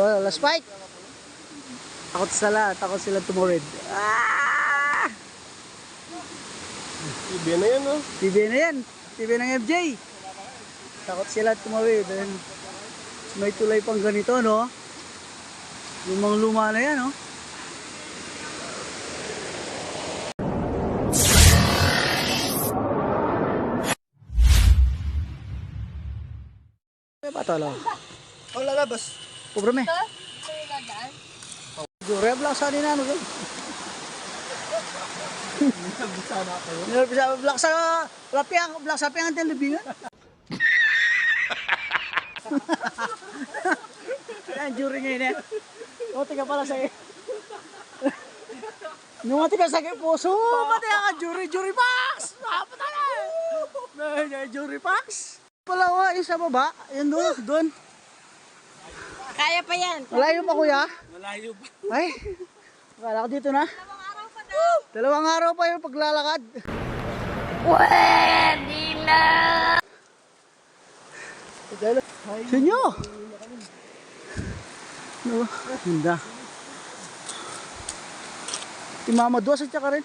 Oh, last fight. Takot sila, tumawid. Ah! TBN na yan, no? TBN na yan. TBN ng FJ. Takot sila tumawid. May tulay pang ganito, no? Lumang-luma na yan, no? May patalo. Ang lalabas. Pobre me. Jure black sa din ano. Bisa black sa piang anten lebih kan. Yan jure ngayon. Oh tiga pala sa. Nung tiga sa puso, pati ang jure box. Apa tala? Nah, jure box. Palawa yung sa baba, yan doon. Kaya pa yan. Malayo pa kuya? Malayo pa. Ay, akala ko dito na. 2 araw pa yung paglalakad. Pwede na. Sinyo! No, ganda. Timama 2 at saka rin.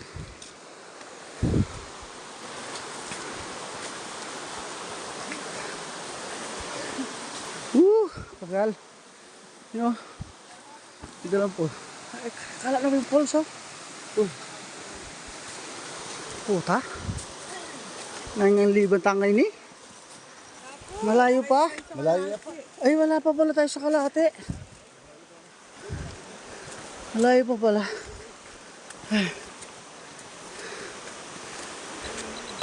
Tagal. Yun o. Dito lang po. Ay, kala namin yung pulse o. Puta. Nangyang tangay ni. Malayo pa. Malayo pa. Ay, wala pa pala tayo sa Kalahati. Malayo pa pala.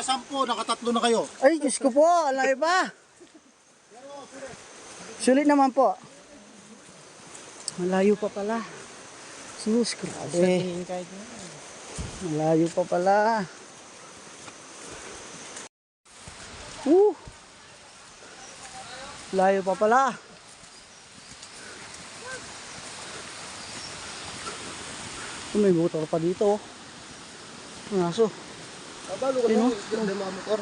Sampo, nakatatlo na kayo. Ay, Diyos ko po. Malayo pa. Sulit naman po. Malayo pa pala. Sus, grabe. Malayo pa pala. Malayo pa pala. May motor pa dito. Ang aso. Kabalo ka Sino? na, hindi mga motor.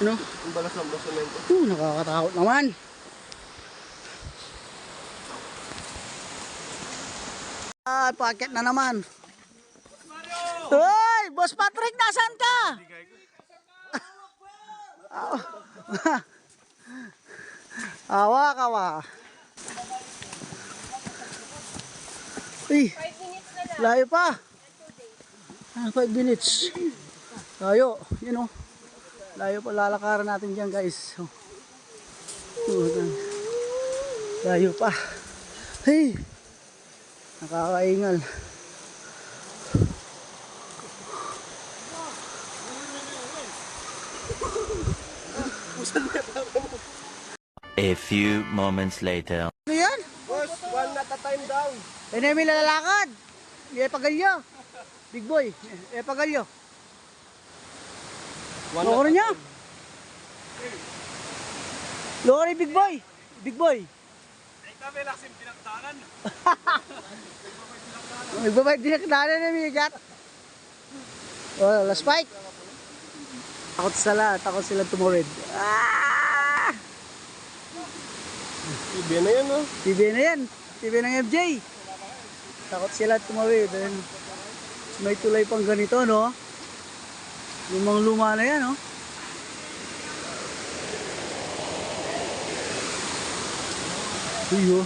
Ano? Ang balas ng basamento. Nakakatakot naman. Paket na naman. Hoy, Boss Patrick, nasaan ka? Awa ka wa. Uy, 5 minutes na lang. layo pa. 5 minutes. Layo, yun o. Layo pa lalakaran natin dyan guys. Layo pa. Hey, nakakaingal. A few moments later. Ano yan? Boss, one at a time down. Ay na may lalakad. Pagalyo. Big boy. Pagalyo. One Loko rin niya. Loko rin big boy. Big boy. Ay kami laksim pinagtanan. Nagbabayad din ang kinanan na migat. Oh, last fight. Takot sila tumawid. Ah! TBN na yan, no? TBN na yan. TBN ng FJ. Takot sila tumawid. May tulay pang ganito, no? Lumang-luma na yan, no? Uyo.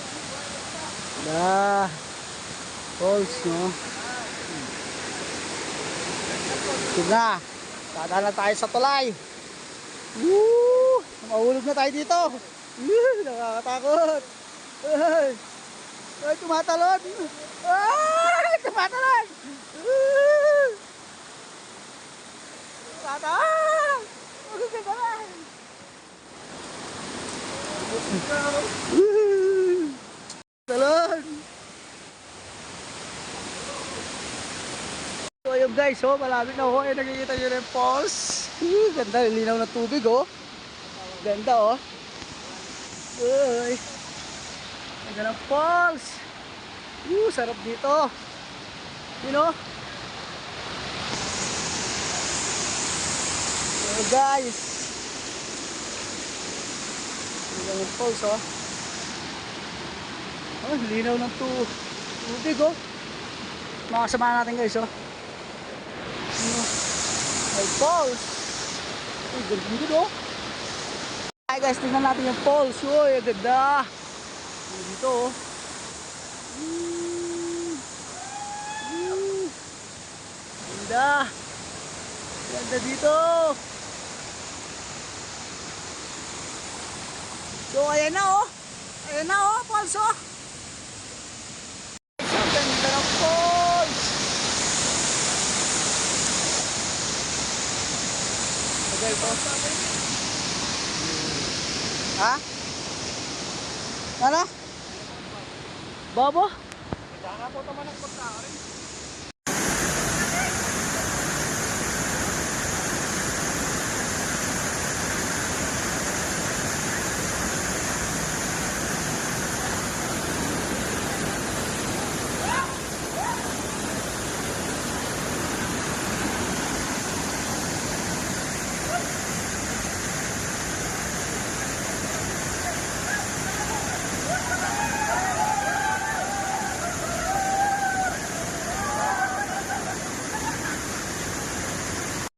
Falls, no? Sige. Dadaan na tayo sa tulay. Woo! Mahulog na tayo dito. Nakakatakot. Ay, ay tumatalon. Ay, tumatalon. Tumatalon. Magkakatalon. Talon. So ayun guys, malapit na ako. Nakikita nyo na yung falls. Ganda, linaw na tubig, oh. Ganda, oh. Uy. Ganda ng falls. Sarap dito. You know? So guys. Ganda ng falls, oh. Oh, linaw ng tubig oh. Makasama natin guys oh. Ano? May falls. Ay, ganda oh. Ay guys, tingnan natin yung falls. Uy, ang ganda. Dito oh. Ganda. Ganda dito. So ayan na oh. Ayan na oh, falls oh. Ang ganda ng falls. Okay po. Ha? Ano? Bobo? Kaya po naman ang pagkakarin.